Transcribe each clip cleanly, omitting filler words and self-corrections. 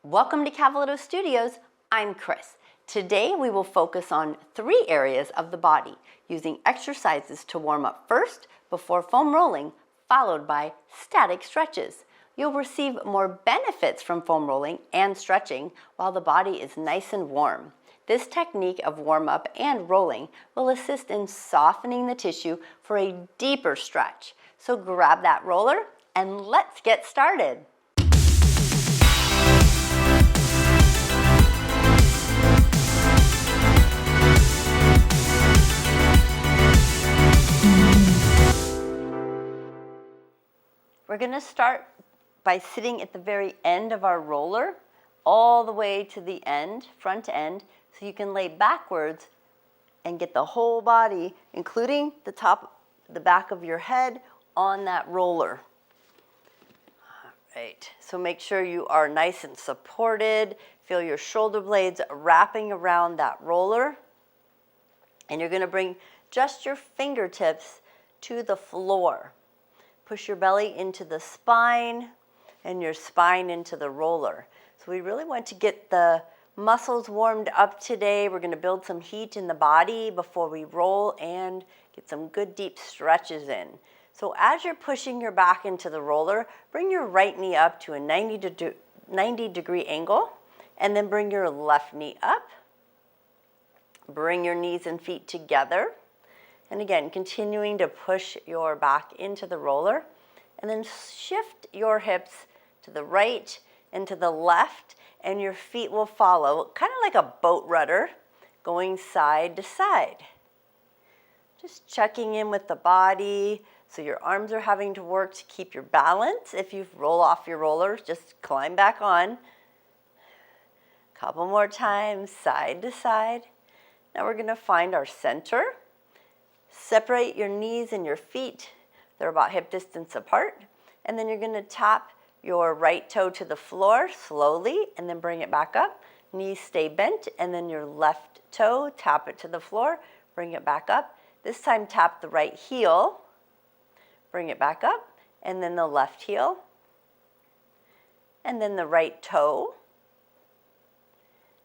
Welcome to Cavaletto Studios. I'm Chris. Today we will focus on 3 areas of the body using exercises to warm up first before foam rolling, followed by static stretches. You'll receive more benefits from foam rolling and stretching while the body is nice and warm. This technique of warm up and rolling will assist in softening the tissue for a deeper stretch. So grab that roller and let's get started. We're going to start by sitting at the very end of our roller, all the way to the end, front end, so you can lay backwards and get the whole body, including the back of your head, on that roller. All right, so make sure you are nice and supported. Feel your shoulder blades wrapping around that roller. And you're going to bring just your fingertips to the floor. Push your belly into the spine and your spine into the roller. So we really want to get the muscles warmed up today. We're going to build some heat in the body before we roll and get some good deep stretches in. So as you're pushing your back into the roller, bring your right knee up to a 90-degree angle, and then bring your left knee up. Bring your knees and feet together. And again, continuing to push your back into the roller, and then shift your hips to the right and to the left, and your feet will follow, kind of like a boat rudder, going side to side. Just checking in with the body, so your arms are having to work to keep your balance. If you roll off your rollers, just climb back on. Couple more times, side to side. Now we're going to find our center. Separate your knees and your feet. They're about hip distance apart. And then you're going to tap your right toe to the floor slowly and then bring it back up. Knees stay bent, and then your left toe, tap it to the floor, bring it back up. This time tap the right heel, bring it back up, and then the left heel, and then the right toe,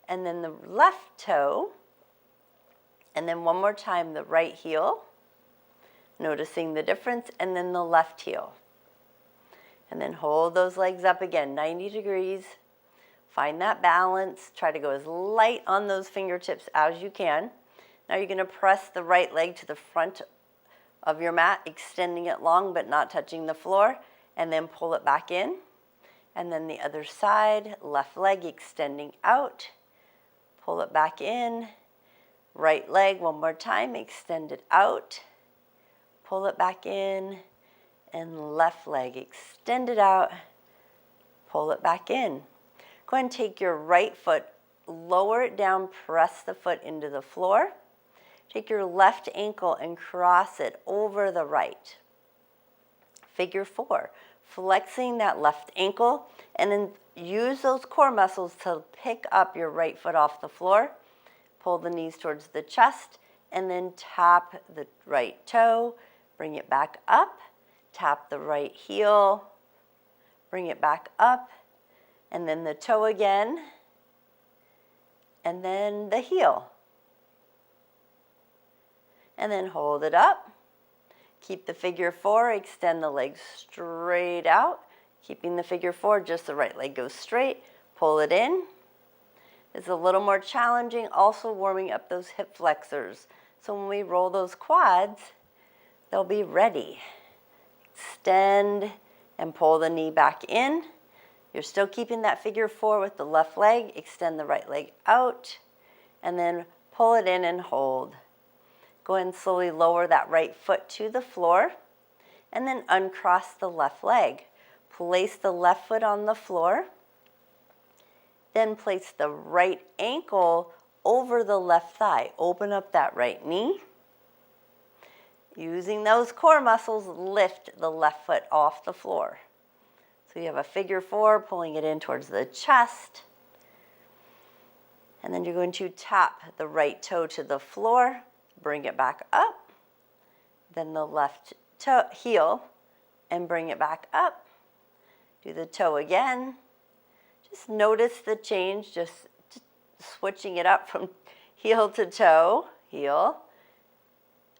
and then the left toe, and then one more time the right heel, noticing the difference, and then the left heel. And then hold those legs up again, 90 degrees. Find that balance. Try to go as light on those fingertips as you can. Now you're going to press the right leg to the front of your mat, extending it long but not touching the floor, and then pull it back in. And then the other side, left leg extending out, pull it back in. Right leg, one more time, extend it out, pull it back in, and left leg, extend it out, pull it back in. Go ahead and take your right foot, lower it down, press the foot into the floor. Take your left ankle and cross it over the right. Figure 4, flexing that left ankle, and then use those core muscles to pick up your right foot off the floor. Pull the knees towards the chest, and then tap the right toe, bring it back up, tap the right heel, bring it back up, and then the toe again, and then the heel. And then hold it up. Keep the figure 4, extend the legs straight out. Keeping the figure 4, just the right leg goes straight, pull it in. It's a little more challenging, also warming up those hip flexors. So when we roll those quads, they'll be ready. Extend and pull the knee back in. You're still keeping that figure 4 with the left leg. Extend the right leg out, and then pull it in and hold. Go ahead and slowly lower that right foot to the floor, and then uncross the left leg. Place the left foot on the floor. Then place the right ankle over the left thigh. Open up that right knee. Using those core muscles, lift the left foot off the floor. So you have a figure 4, pulling it in towards the chest. And then you're going to tap the right toe to the floor, bring it back up. Then the left toe, heel, and bring it back up. Do the toe again. Just notice the change, just switching it up from heel to toe, heel.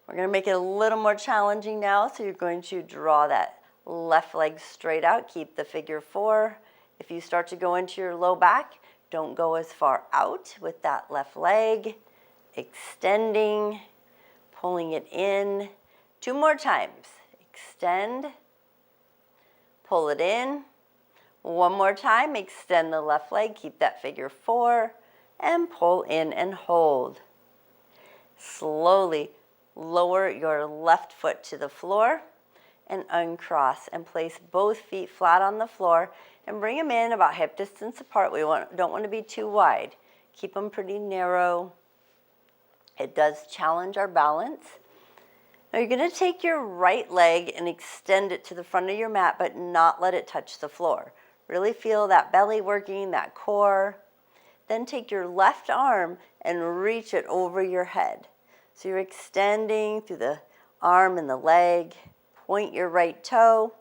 We're going to make it a little more challenging now, so you're going to draw that left leg straight out, keep the figure 4. If you start to go into your low back, don't go as far out with that left leg, extending, pulling it in. 2 more times. Extend, pull it in. 1 more time, extend the left leg, keep that figure 4, and pull in and hold. Slowly lower your left foot to the floor and uncross and place both feet flat on the floor and bring them in about hip distance apart. We don't want to be too wide. Keep them pretty narrow. It does challenge our balance. Now you're going to take your right leg and extend it to the front of your mat, but not let it touch the floor. Really feel that belly working, that core. Then take your left arm and reach it over your head. So you're extending through the arm and the leg. Point your right toe.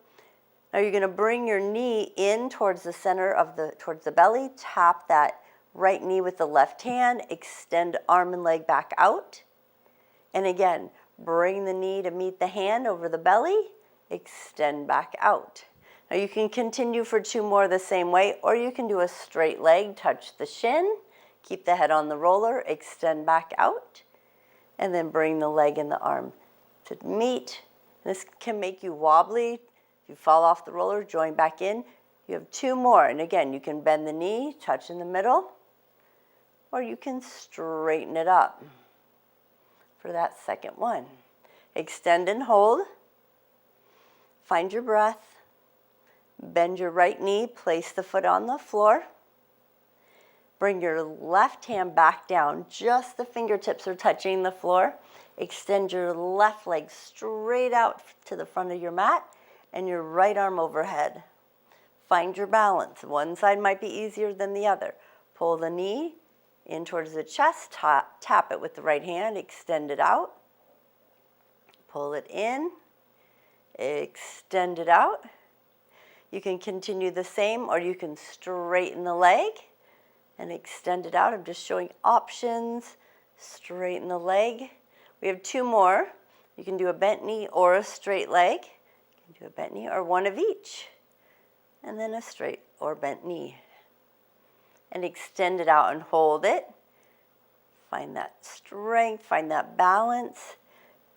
Now you're going to bring your knee in towards the center of towards the belly. Tap that right knee with the left hand. Extend arm and leg back out. And again, bring the knee to meet the hand over the belly. Extend back out. Now you can continue for 2 more the same way, or you can do a straight leg, touch the shin, keep the head on the roller, extend back out, and then bring the leg and the arm to meet. This can make you wobbly. If you fall off the roller, join back in. You have 2 more, and again, you can bend the knee, touch in the middle, or you can straighten it up for that second one. Extend and hold. Find your breath. Bend your right knee, place the foot on the floor. Bring your left hand back down, just the fingertips are touching the floor. Extend your left leg straight out to the front of your mat and your right arm overhead. Find your balance. One side might be easier than the other. Pull the knee in towards the chest, tap it with the right hand, extend it out. Pull it in, extend it out. You can continue the same, or you can straighten the leg and extend it out. I'm just showing options. Straighten the leg. We have 2 more. You can do a bent knee or a straight leg. You can do a bent knee or one of each. And then a straight or bent knee. And extend it out and hold it. Find that strength, find that balance.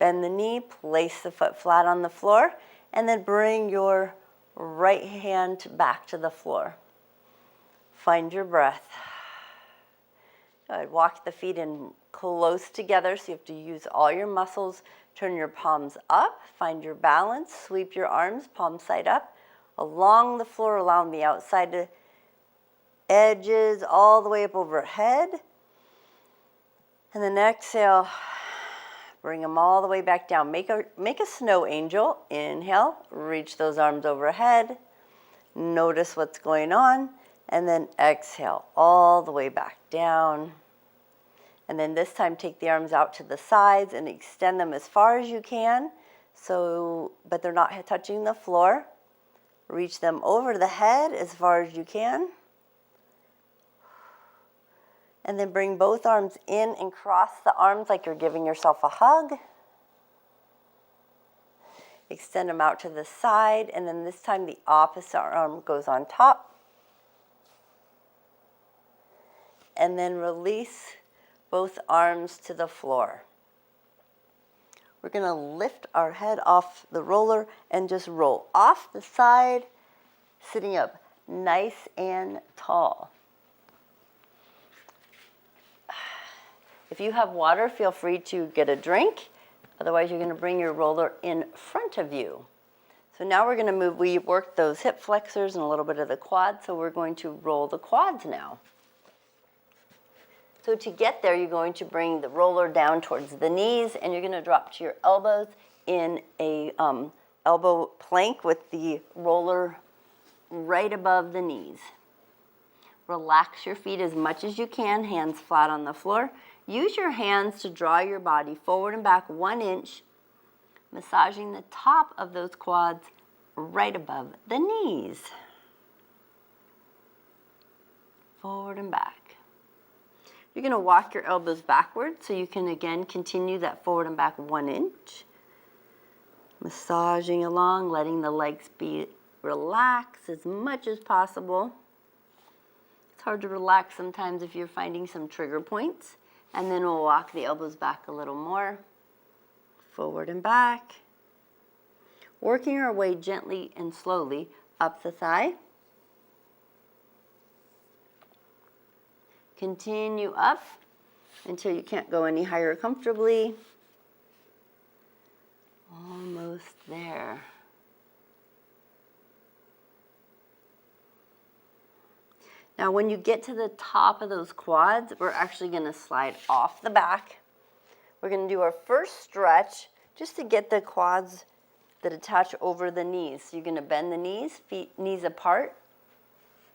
Bend the knee, place the foot flat on the floor, and then bring your right hand back to the floor. Find your breath. Good. Walk the feet in close together, so you have to use all your muscles. Turn your palms up, find your balance, sweep your arms, palm side up, along the floor, along the outside edges, all the way up overhead. And then exhale, bring them all the way back down. Make a snow angel. Inhale, reach those arms overhead. Notice what's going on. And then exhale, all the way back down. And then this time, take the arms out to the sides and extend them as far as you can, but they're not touching the floor. Reach them over the head as far as you can. And then bring both arms in and cross the arms like you're giving yourself a hug. Extend them out to the side, and then this time the opposite arm goes on top. And then release both arms to the floor. We're going to lift our head off the roller and just roll off the side, sitting up nice and tall. If you have water, feel free to get a drink. Otherwise, you're going to bring your roller in front of you. So now we're going to move. We worked those hip flexors and a little bit of the quad, so we're going to roll the quads now. So to get there, you're going to bring the roller down towards the knees, and you're going to drop to your elbows in a elbow plank with the roller right above the knees. Relax your feet as much as you can, hands flat on the floor. Use your hands to draw your body forward and back 1 inch, massaging the top of those quads right above the knees. forward and back. You're going to walk your elbows backwards so you can again continue that forward and back 1 inch. Massaging along, letting the legs be relaxed as much as possible. It's hard to relax sometimes if you're finding some trigger points. And then we'll walk the elbows back a little more. Forward and back. Working our way gently and slowly up the thigh. Continue up until you can't go any higher comfortably. Almost there. Now when you get to the top of those quads, we're actually going to slide off the back. We're going to do our first stretch just to get the quads that attach over the knees. So you're going to bend the knees, knees apart,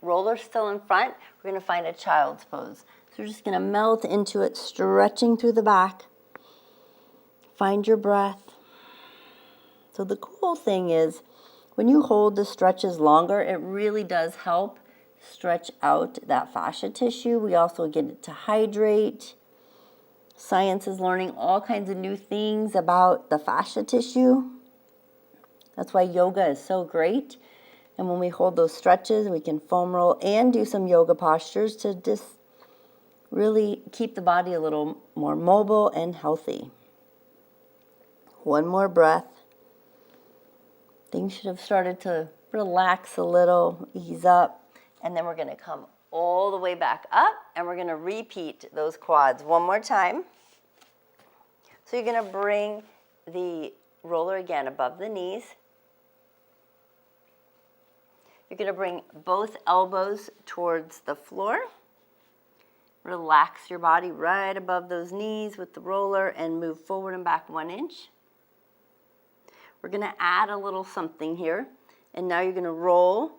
roller still in front. We're going to find a child's pose. So we're just going to melt into it, stretching through the back. Find your breath. So the cool thing is when you hold the stretches longer, it really does help stretch out that fascia tissue. We also get it to hydrate. Science is learning all kinds of new things about the fascia tissue. That's why yoga is so great. And when we hold those stretches, we can foam roll and do some yoga postures to just really keep the body a little more mobile and healthy. One more breath. Things should have started to relax a little, ease up. And then we're going to come all the way back up, and we're going to repeat those quads one more time. So you're going to bring the roller again above the knees. You're going to bring both elbows towards the floor. Relax your body right above those knees with the roller and move forward and back 1 inch. We're going to add a little something here. And now you're going to roll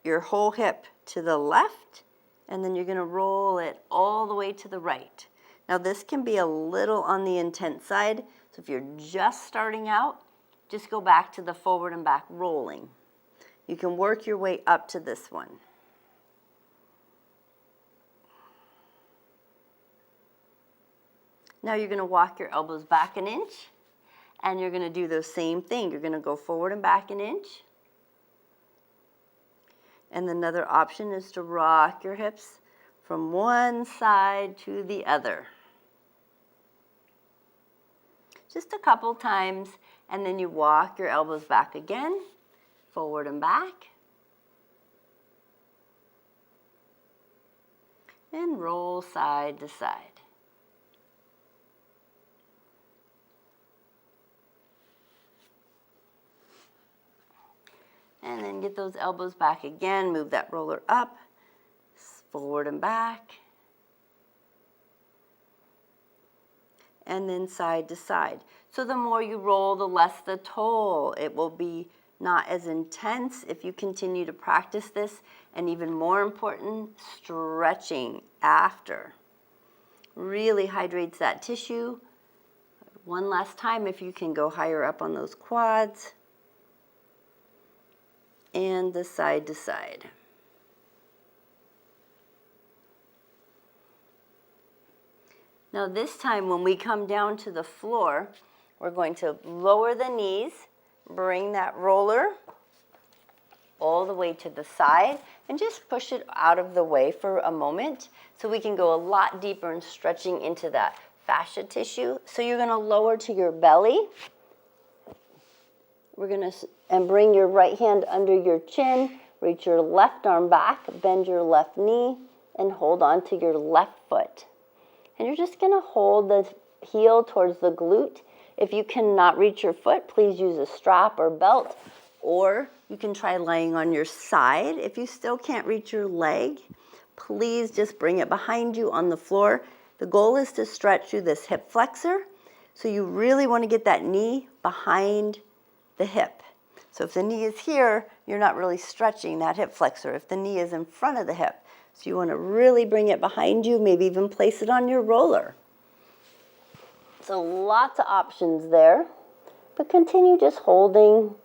your whole hip to the left, and then you're going to roll it all the way to the right. Now this can be a little on the intense side, so if you're just starting out, just go back to the forward and back rolling. You can work your way up to this one. Now you're going to walk your elbows back 1 inch, and you're going to do the same thing. You're going to go forward and back 1 inch. And another option is to rock your hips from one side to the other. Just a couple times, and then you walk your elbows back again, forward and back. And roll side to side. And then get those elbows back again, move that roller up, forward and back. And then side to side. So the more you roll, the less the toll. It will be not as intense if you continue to practice this. And even more important, stretching after. Really hydrates that tissue. One last time, if you can go higher up on those quads. And the side to side. Now this time when we come down to the floor, we're going to lower the knees, bring that roller all the way to the side, and just push it out of the way for a moment so we can go a lot deeper in stretching into that fascia tissue. So you're going to lower to your belly. We're going to and bring your right hand under your chin, reach your left arm back, bend your left knee, and hold on to your left foot. And you're just going to hold the heel towards the glute. If you cannot reach your foot, please use a strap or belt, or you can try lying on your side. If you still can't reach your leg, please just bring it behind you on the floor. The goal is to stretch through this hip flexor, so you really want to get that knee behind the hip. So if the knee is here, you're not really stretching that hip flexor. If the knee is in front of the hip, so you want to really bring it behind you, maybe even place it on your roller. So lots of options there, but continue just holding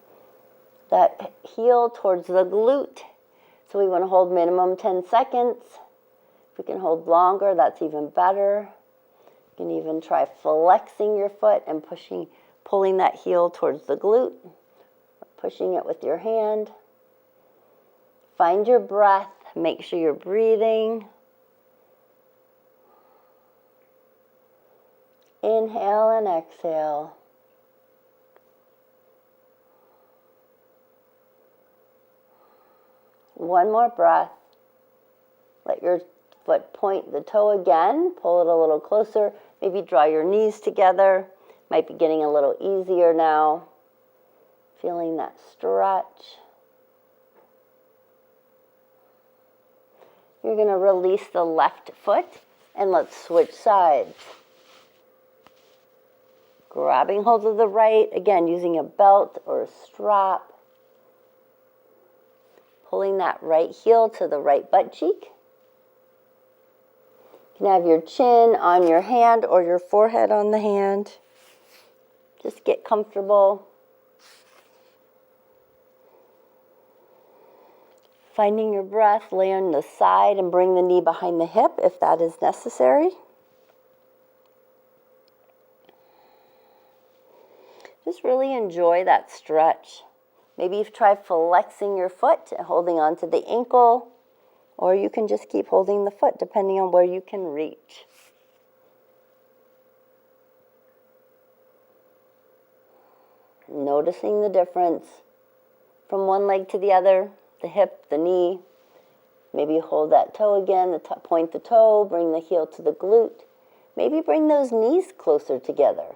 that heel towards the glute. So we want to hold minimum 10 seconds. If we can hold longer, that's even better. You can even try flexing your foot and pulling that heel towards the glute, or pushing it with your hand. Find your breath. Make sure you're breathing. Inhale and exhale. One more breath. Let your foot point the toe again. Pull it a little closer. Maybe draw your knees together. Might be getting a little easier now. Feeling that stretch. You're going to release the left foot and let's switch sides. Grabbing hold of the right, again using a belt or a strap. Pulling that right heel to the right butt cheek. You can have your chin on your hand or your forehead on the hand. Just get comfortable. Finding your breath, lay on the side and bring the knee behind the hip if that is necessary. Just really enjoy that stretch. Maybe you've tried flexing your foot and holding onto the ankle, or you can just keep holding the foot depending on where you can reach. Noticing the difference from one leg to the other, the hip, the knee. Maybe hold that toe again, point the toe, bring the heel to the glute. Maybe bring those knees closer together.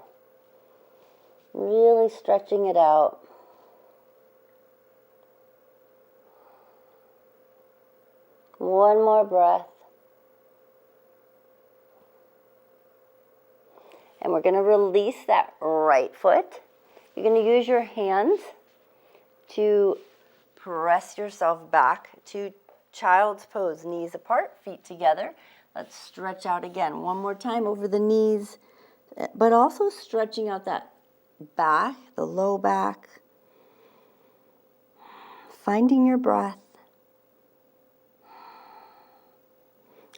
Really stretching it out. One more breath. And we're going to release that right foot. You're going to use your hands to press yourself back to child's pose. Knees apart, feet together. Let's stretch out again. One more time over the knees, but also stretching out that back, the low back. Finding your breath.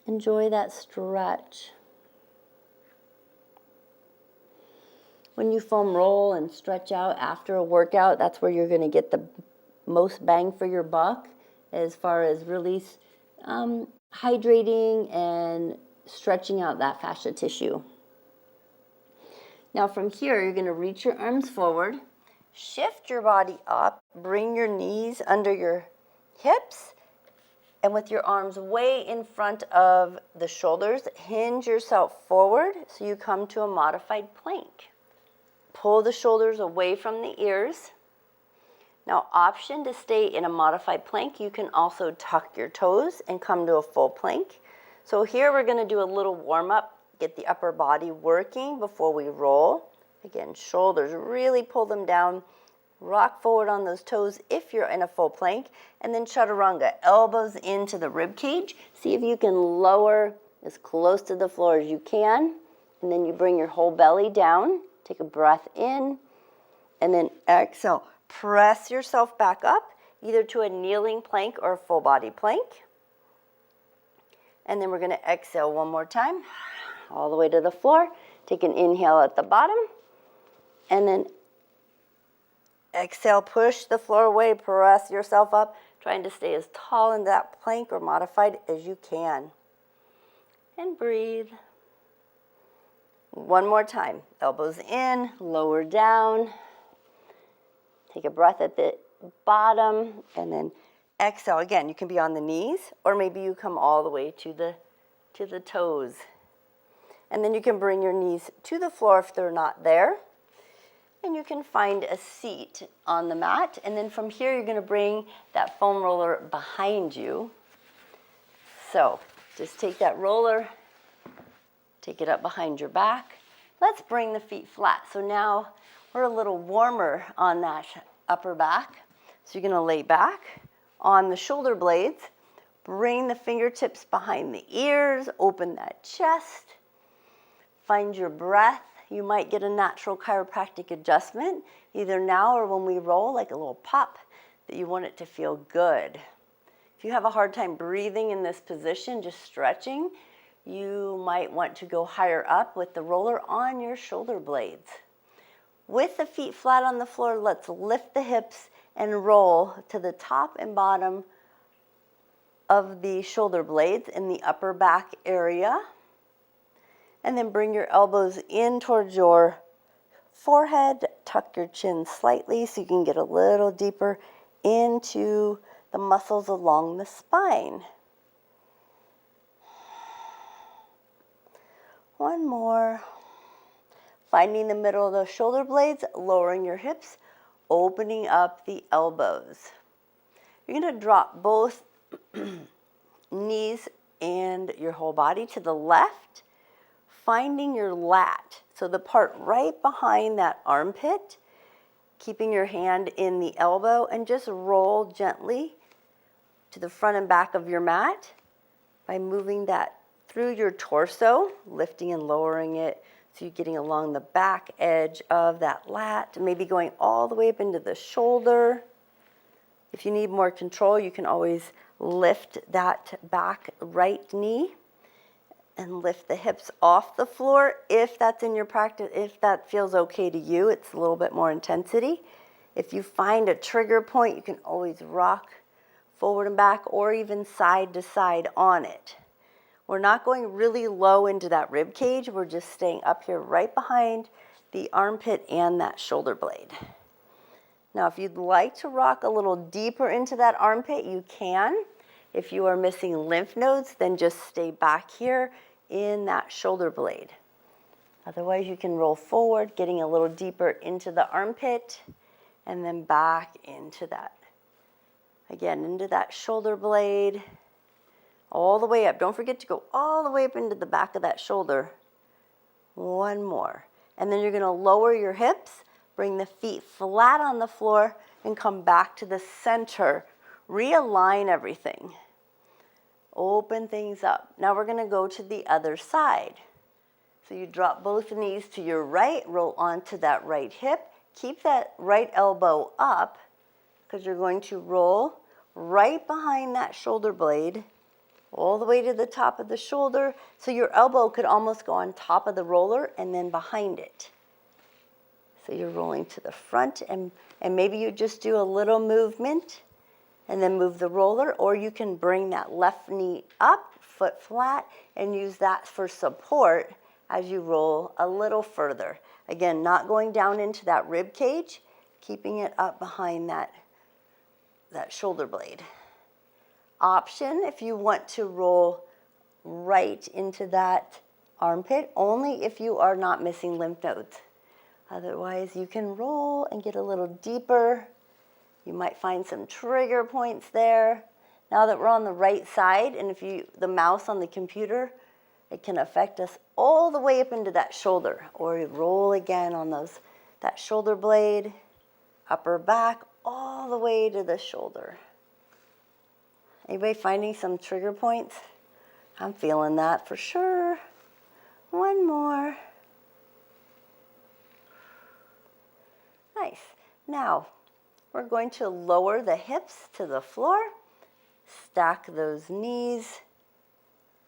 Enjoy that stretch. When you foam roll and stretch out after a workout, that's where you're going to get the most bang for your buck as far as release, hydrating and stretching out that fascia tissue. Now from here, you're going to reach your arms forward, shift your body up, bring your knees under your hips, and with your arms way in front of the shoulders, hinge yourself forward so you come to a modified plank. Pull the shoulders away from the ears. Now, option to stay in a modified plank, you can also tuck your toes and come to a full plank. So here we're going to do a little warm-up, get the upper body working before we roll. Again, shoulders, really pull them down. Rock forward on those toes if you're in a full plank. And then chaturanga, elbows into the rib cage. See if you can lower as close to the floor as you can. And then you bring your whole belly down. Take a breath in. And then exhale. Press yourself back up, either to a kneeling plank or a full body plank. And then we're going to exhale one more time, all the way to the floor. Take an inhale at the bottom. And then exhale, push the floor away, press yourself up, trying to stay as tall in that plank or modified as you can. And breathe. One more time. Elbows in, lower down. Take a breath at the bottom and then exhale. Again, you can be on the knees or maybe you come all the way to the toes. And then you can bring your knees to the floor if they're not there. And you can find a seat on the mat. And then from here, you're going to bring that foam roller behind you. So just take that roller, take it up behind your back. Let's bring the feet flat. So now we're a little warmer on that upper back. So you're going to lay back on the shoulder blades. Bring the fingertips behind the ears. Open that chest. Find your breath. You might get a natural chiropractic adjustment, either now or when we roll, like a little pop, that you want it to feel good. If you have a hard time breathing in this position, just stretching, you might want to go higher up with the roller on your shoulder blades. With the feet flat on the floor, let's lift the hips and roll to the top and bottom of the shoulder blades in the upper back area. And then bring your elbows in towards your forehead, tuck your chin slightly so you can get a little deeper into the muscles along the spine. One more. Finding the middle of those shoulder blades, lowering your hips, opening up the elbows. You're going to drop both knees and your whole body to the left, finding your lat, so the part right behind that armpit, keeping your hand in the elbow, and just roll gently to the front and back of your mat by moving that through your torso, lifting and lowering it, so you're getting along the back edge of that lat, maybe going all the way up into the shoulder. If you need more control, you can always lift that back right knee and lift the hips off the floor if that's in your practice, if that feels okay to you. It's a little bit more intensity. If you find a trigger point, you can always rock forward and back or even side to side on it. We're not going really low into that rib cage. We're just staying up here right behind the armpit and that shoulder blade. Now, if you'd like to rock a little deeper into that armpit, you can. If you are missing lymph nodes, then just stay back here in that shoulder blade. Otherwise, you can roll forward, getting a little deeper into the armpit, and then back into that. Again, into that shoulder blade, all the way up. Don't forget to go all the way up into the back of that shoulder. One more. And then you're going to lower your hips, bring the feet flat on the floor, and come back to the center. Realign everything. Open things up. Now we're going to go to the other side. So you drop both knees to your right, roll onto that right hip. Keep that right elbow up because you're going to roll right behind that shoulder blade all the way to the top of the shoulder. So your elbow could almost go on top of the roller and then behind it. So you're rolling to the front and maybe you just do a little movement and then move the roller, or you can bring that left knee up, foot flat, and use that for support as you roll a little further. Again, not going down into that rib cage, keeping it up behind that shoulder blade. Option if you want to roll right into that armpit, only if you are not missing lymph nodes. Otherwise, you can roll and get a little deeper. You might find some trigger points there. Now that we're on the right side, and if the mouse on the computer, it can affect us all the way up into that shoulder, or you roll again on that shoulder blade, upper back, all the way to the shoulder. Anybody finding some trigger points? I'm feeling that for sure. One more. Nice. Now, we're going to lower the hips to the floor, stack those knees,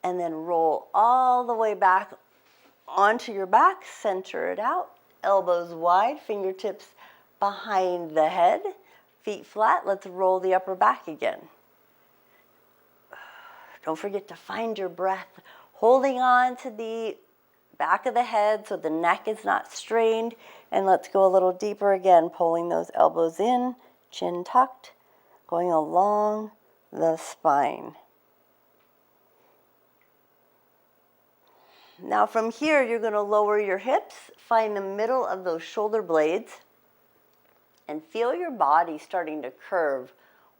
and then roll all the way back onto your back, center it out, elbows wide, fingertips behind the head, feet flat. Let's roll the upper back again. Don't forget to find your breath, holding on to the back of the head so the neck is not strained. And let's go a little deeper again, pulling those elbows in, chin tucked, going along the spine. Now from here, you're going to lower your hips, find the middle of those shoulder blades, and feel your body starting to curve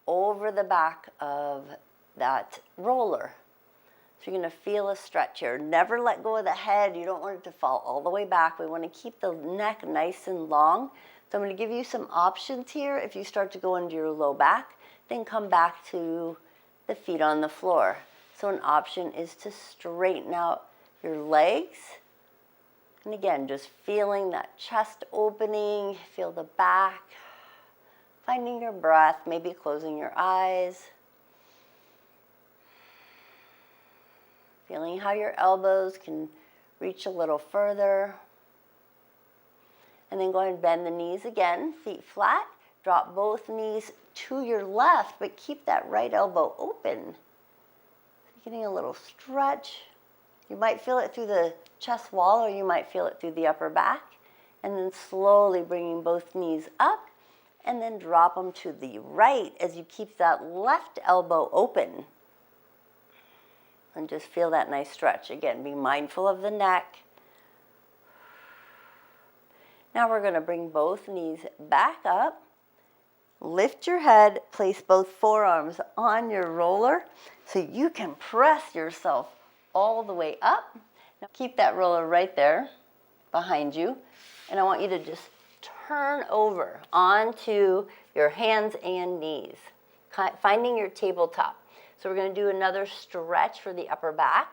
over the back of that roller. So you're going to feel a stretch here. Never let go of the head. You don't want it to fall all the way back. We want to keep the neck nice and long. So I'm going to give you some options here. If you start to go into your low back, then come back to the feet on the floor. So an option is to straighten out your legs. And again, just feeling that chest opening, feel the back, finding your breath, maybe closing your eyes. Feeling how your elbows can reach a little further. And then go ahead and bend the knees again, feet flat. Drop both knees to your left, but keep that right elbow open. Getting a little stretch. You might feel it through the chest wall, or you might feel it through the upper back. And then slowly bringing both knees up, and then drop them to the right as you keep that left elbow open. And just feel that nice stretch. Again, be mindful of the neck. Now we're going to bring both knees back up. Lift your head, place both forearms on your roller so you can press yourself all the way up. Now keep that roller right there behind you. And I want you to just turn over onto your hands and knees, finding your tabletop. So we're going to do another stretch for the upper back.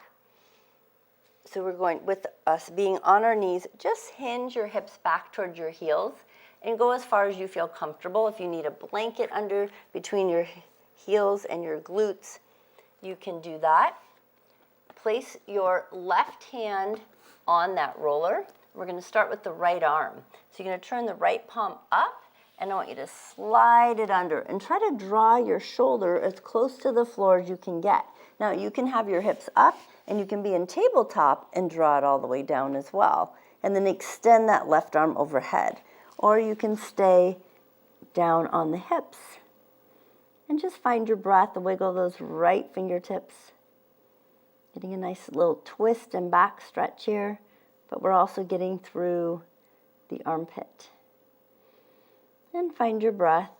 So we're going, with us being on our knees, just hinge your hips back towards your heels and go as far as you feel comfortable. If you need a blanket under between your heels and your glutes, you can do that. Place your left hand on that roller. We're going to start with the right arm. So you're going to turn the right palm up, and I want you to slide it under and try to draw your shoulder as close to the floor as you can get. Now you can have your hips up, and you can be in tabletop and draw it all the way down as well. And then extend that left arm overhead. Or you can stay down on the hips. And just find your breath, wiggle those right fingertips. Getting a nice little twist and back stretch here, but we're also getting through the armpit. And find your breath.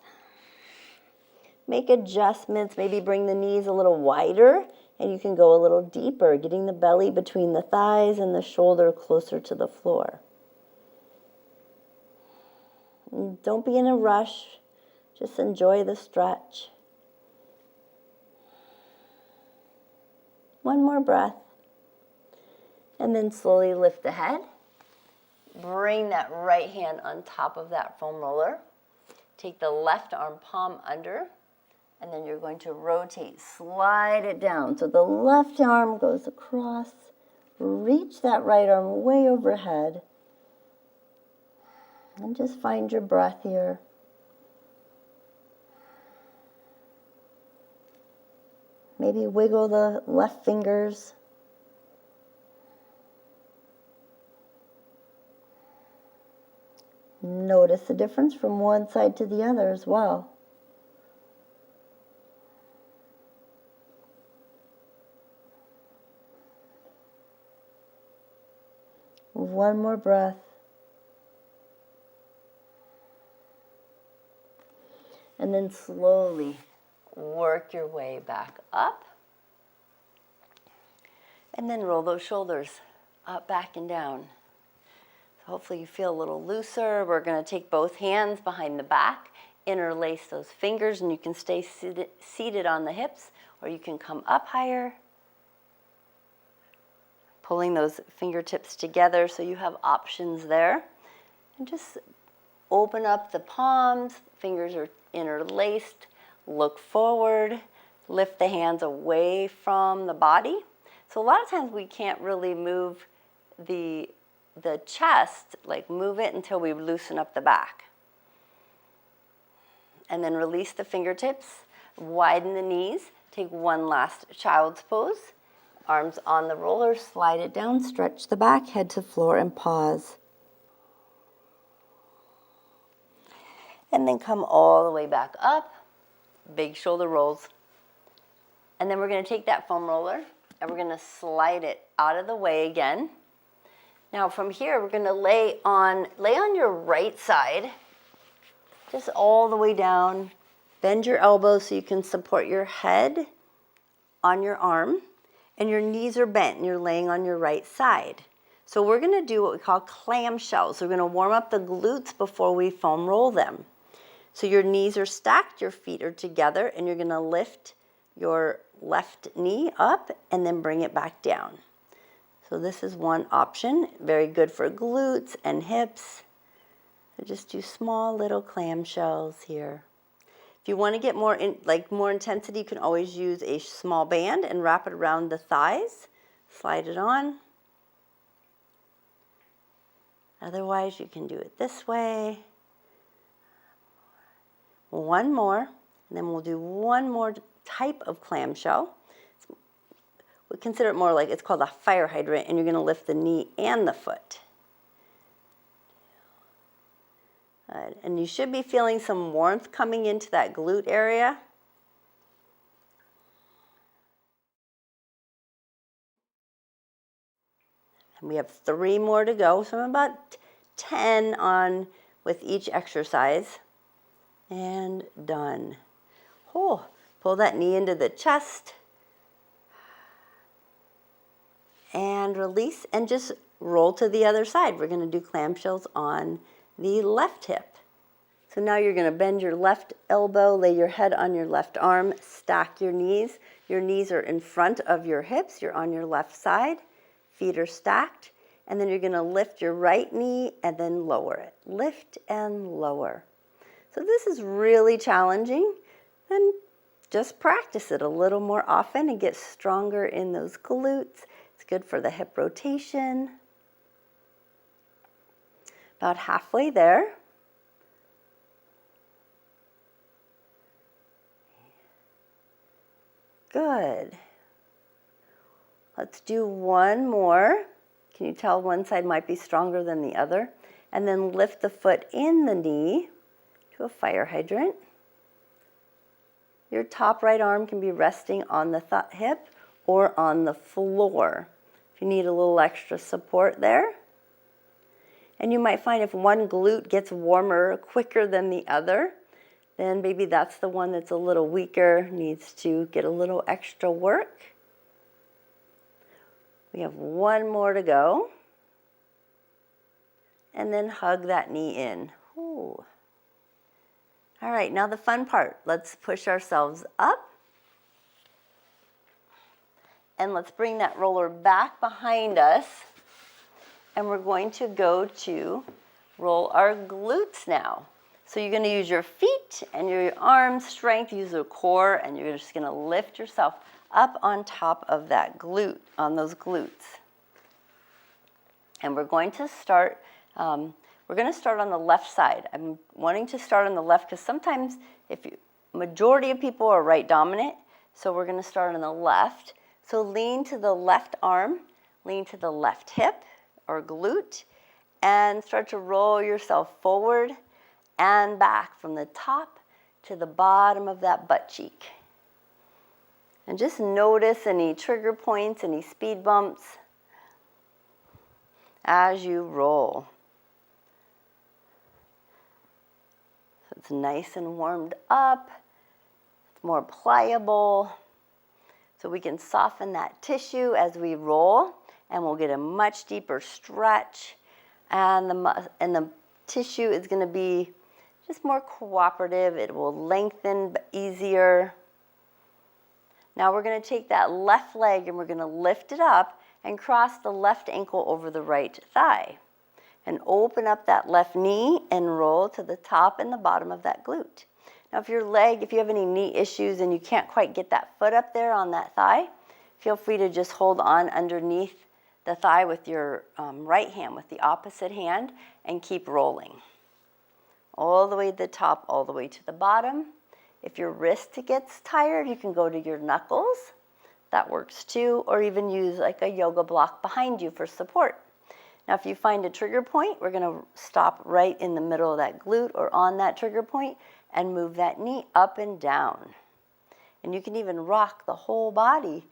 Make adjustments, maybe bring the knees a little wider, and you can go a little deeper, getting the belly between the thighs and the shoulder closer to the floor. And don't be in a rush, just enjoy the stretch. One more breath. And then slowly lift the head. Bring that right hand on top of that foam roller. Take the left arm palm under, and then you're going to rotate, slide it down. So the left arm goes across, reach that right arm way overhead, and just find your breath here. Maybe wiggle the left fingers. Notice the difference from one side to the other as well. One more breath. And then slowly work your way back up. And then roll those shoulders up, back, and down. Hopefully you feel a little looser. We're going to take both hands behind the back, interlace those fingers, and you can stay seated on the hips, or you can come up higher, pulling those fingertips together so you have options there. And just open up the palms, fingers are interlaced, look forward, lift the hands away from the body. So a lot of times we can't really move the chest, like move it until we loosen up the back. And then release the fingertips, widen the knees, take one last child's pose. Arms on the roller, slide it down, stretch the back, head to floor, and pause. And then come all the way back up, big shoulder rolls. And then we're going to take that foam roller, and we're going to slide it out of the way again. Now from here, we're going to lay on your right side, just all the way down. Bend your elbows so you can support your head on your arm, and your knees are bent, and you're laying on your right side. So we're going to do what we call clam shells. We're going to warm up the glutes before we foam roll them. So your knees are stacked, your feet are together, and you're going to lift your left knee up and then bring it back down. So this is one option, very good for glutes and hips. So just do small little clamshells here. If you want to get more intensity, you can always use a small band and wrap it around the thighs. slide it on. Otherwise, you can do it this way. One more, and then we'll do one more type of clamshell. We consider it more like, it's called a fire hydrant, and you're going to lift the knee and the foot. Good. And you should be feeling some warmth coming into that glute area. And we have 3 more to go, so I'm about 10 on with each exercise. And done. Oh, pull that knee into the chest. And release, and just roll to the other side. We're going to do clamshells on the left hip. So now you're going to bend your left elbow, lay your head on your left arm, stack your knees. Your knees are in front of your hips. You're on your left side. Feet are stacked. And then you're going to lift your right knee and then lower it. Lift and lower. So this is really challenging. And just practice it a little more often and get stronger in those glutes. It's good for the hip rotation. About halfway there. Good. Let's do one more. Can you tell one side might be stronger than the other? And then lift the foot in the knee to a fire hydrant. Your top right arm can be resting on the hip or on the floor. If you need a little extra support there. And you might find if one glute gets warmer quicker than the other, then maybe that's the one that's a little weaker, needs to get a little extra work. We have one more to go. And then hug that knee in. Ooh. All right, now the fun part. Let's push ourselves up. And let's bring that roller back behind us. And we're going to go to roll our glutes now. So you're going to use your feet and your arms, strength, use the core, and you're just going to lift yourself up on top of that glute, on those glutes. And we're going to start, on the left side. I'm wanting to start on the left because sometimes majority of people are right dominant, so we're going to start on the left. So lean to the left arm, lean to the left hip or glute, and start to roll yourself forward and back from the top to the bottom of that butt cheek. And just notice any trigger points, any speed bumps as you roll. So it's nice and warmed up. It's more pliable. So we can soften that tissue as we roll, and we'll get a much deeper stretch. And the tissue is going to be just more cooperative. It will lengthen easier. Now we're going to take that left leg and we're going to lift it up and cross the left ankle over the right thigh. And open up that left knee and roll to the top and the bottom of that glute. Now if you have any knee issues and you can't quite get that foot up there on that thigh, feel free to just hold on underneath the thigh with your right hand, with the opposite hand, and keep rolling. All the way to the top, all the way to the bottom. If your wrist gets tired, you can go to your knuckles. That works too, or even use like a yoga block behind you for support. Now if you find a trigger point, we're going to stop right in the middle of that glute or on that trigger point and move that knee up and down. And you can even rock the whole body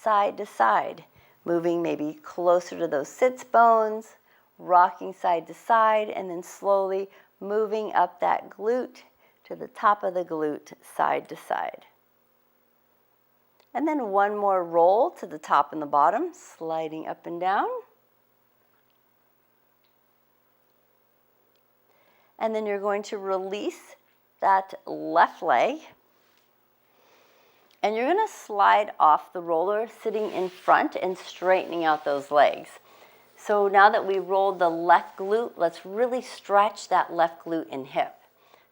side to side, moving maybe closer to those sits bones, rocking side to side, and then slowly moving up that glute to the top of the glute, side to side. And then one more roll to the top and the bottom, sliding up and down. And then you're going to release that left leg. And you're going to slide off the roller, sitting in front and straightening out those legs. So now that we rolled the left glute, let's really stretch that left glute and hip.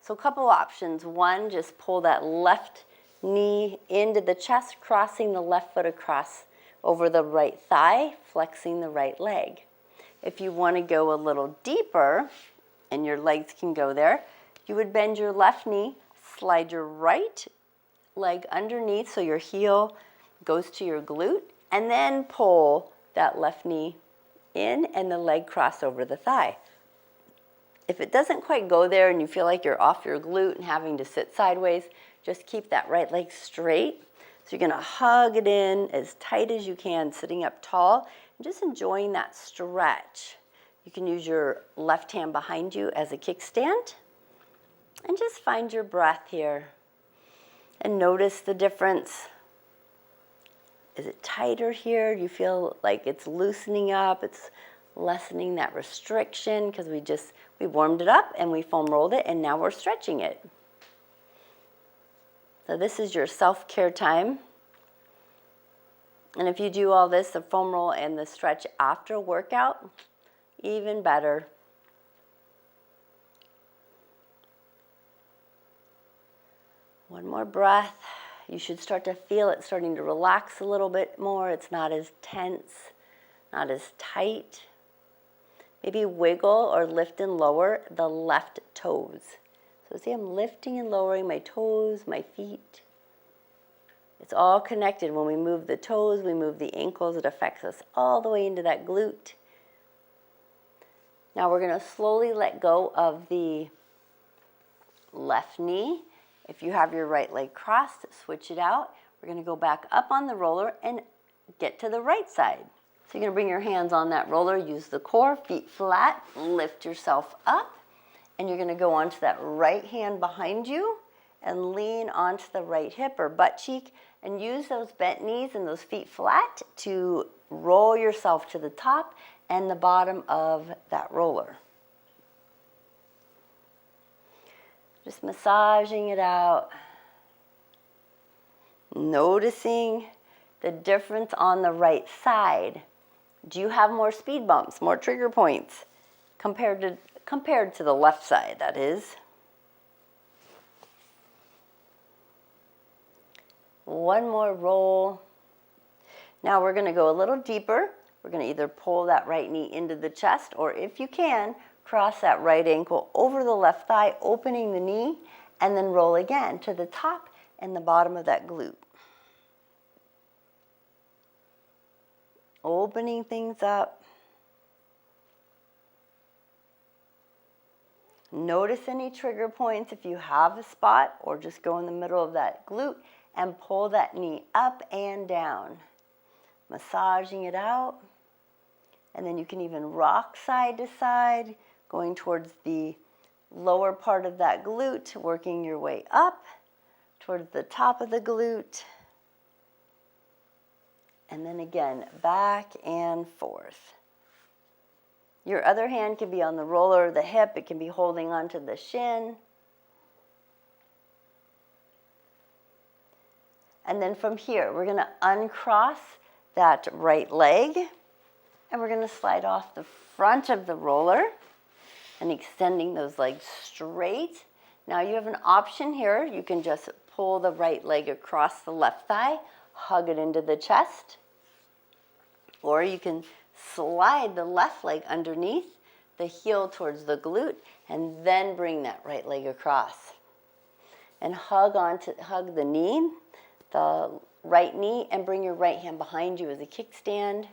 So a couple options. One, just pull that left knee into the chest, crossing the left foot across over the right thigh, flexing the right leg. If you want to go a little deeper, and your legs can go there, you would bend your left knee, slide your right leg underneath so your heel goes to your glute, and then pull that left knee in and the leg cross over the thigh. If it doesn't quite go there and you feel like you're off your glute and having to sit sideways, just keep that right leg straight. So you're gonna hug it in as tight as you can, sitting up tall, and just enjoying that stretch. You can use your left hand behind you as a kickstand, and just find your breath here. And notice the difference. Is it tighter here? Do you feel like it's loosening up? It's lessening that restriction because we warmed it up and we foam rolled it, and now we're stretching it. So this is your self-care time. And if you do all this, the foam roll and the stretch after workout, even better. One more breath. You should start to feel it starting to relax a little bit more. It's not as tense, not as tight. Maybe wiggle or lift and lower the left toes. So see, I'm lifting and lowering my toes, my feet. It's all connected. When we move the toes, we move the ankles. It affects us all the way into that glute. Now we're going to slowly let go of the left knee. If you have your right leg crossed, switch it out. We're going to go back up on the roller and get to the right side. So you're going to bring your hands on that roller, use the core, feet flat, lift yourself up, and you're going to go onto that right hand behind you and lean onto the right hip or butt cheek and use those bent knees and those feet flat to roll yourself to the top and the bottom of that roller. Just massaging it out, noticing the difference on the right side. Do you have more speed bumps, more trigger points compared to the left side, that is? One more roll. Now we're going to go a little deeper. We're going to either pull that right knee into the chest, or if you can, cross that right ankle over the left thigh, opening the knee, and then roll again to the top and the bottom of that glute. Opening things up. Notice any trigger points if you have a spot, or just go in the middle of that glute and pull that knee up and down. Massaging it out. And then you can even rock side to side, going towards the lower part of that glute, working your way up towards the top of the glute. And then again, back and forth. Your other hand can be on the roller or the hip. It can be holding onto the shin. And then from here, we're going to uncross that right leg. And we're going to slide off the front of the roller and extending those legs straight. Now you have an option here. You can just pull the right leg across the left thigh, hug it into the chest. Or you can slide the left leg underneath, the heel towards the glute, and then bring that right leg across. And hug the knee, the right knee, and bring your right hand behind you as a kickstand.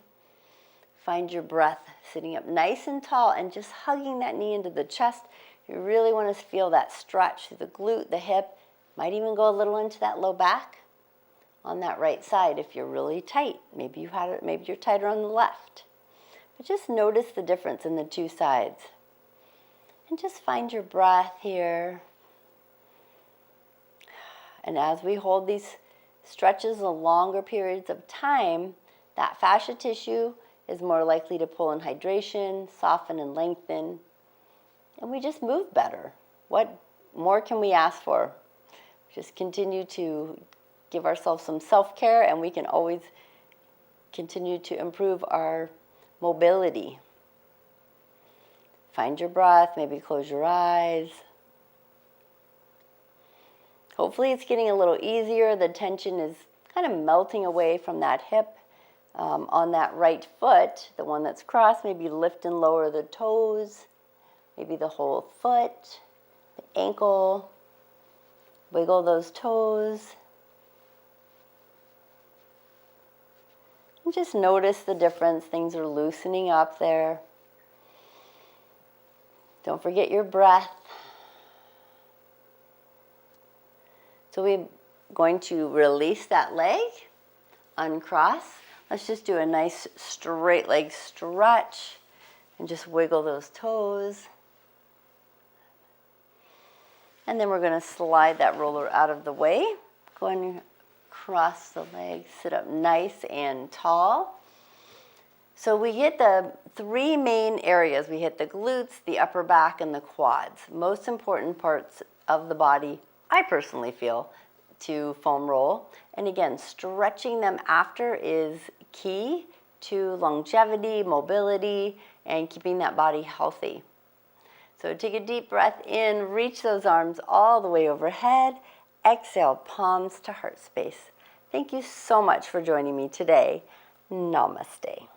Find your breath sitting up nice and tall and just hugging that knee into the chest. You really want to feel that stretch through the glute, the hip. Might even go a little into that low back on that right side if you're really tight. Maybe you're tighter on the left. But just notice the difference in the two sides. And just find your breath here. And as we hold these stretches the longer periods of time, that fascia tissue is more likely to pull in hydration, soften and lengthen, and we just move better. What more can we ask for? Just continue to give ourselves some self-care, and we can always continue to improve our mobility. Find your breath, maybe close your eyes. Hopefully it's getting a little easier. The tension is kind of melting away from that hip on that right foot, the one that's crossed, maybe lift and lower the toes, maybe the whole foot, the ankle, wiggle those toes. And just notice the difference. Things are loosening up there. Don't forget your breath. So we're going to release that leg, uncross. Let's just do a nice straight leg stretch and just wiggle those toes. And then we're going to slide that roller out of the way. Go and cross the legs, sit up nice and tall. So we hit the three main areas. We hit the glutes, the upper back, and the quads. Most important parts of the body, I personally feel, to foam roll. And again, stretching them after is key to longevity, mobility, and keeping that body healthy. So take a deep breath in, reach those arms all the way overhead. Exhale, palms to heart space. Thank you so much for joining me today. Namaste.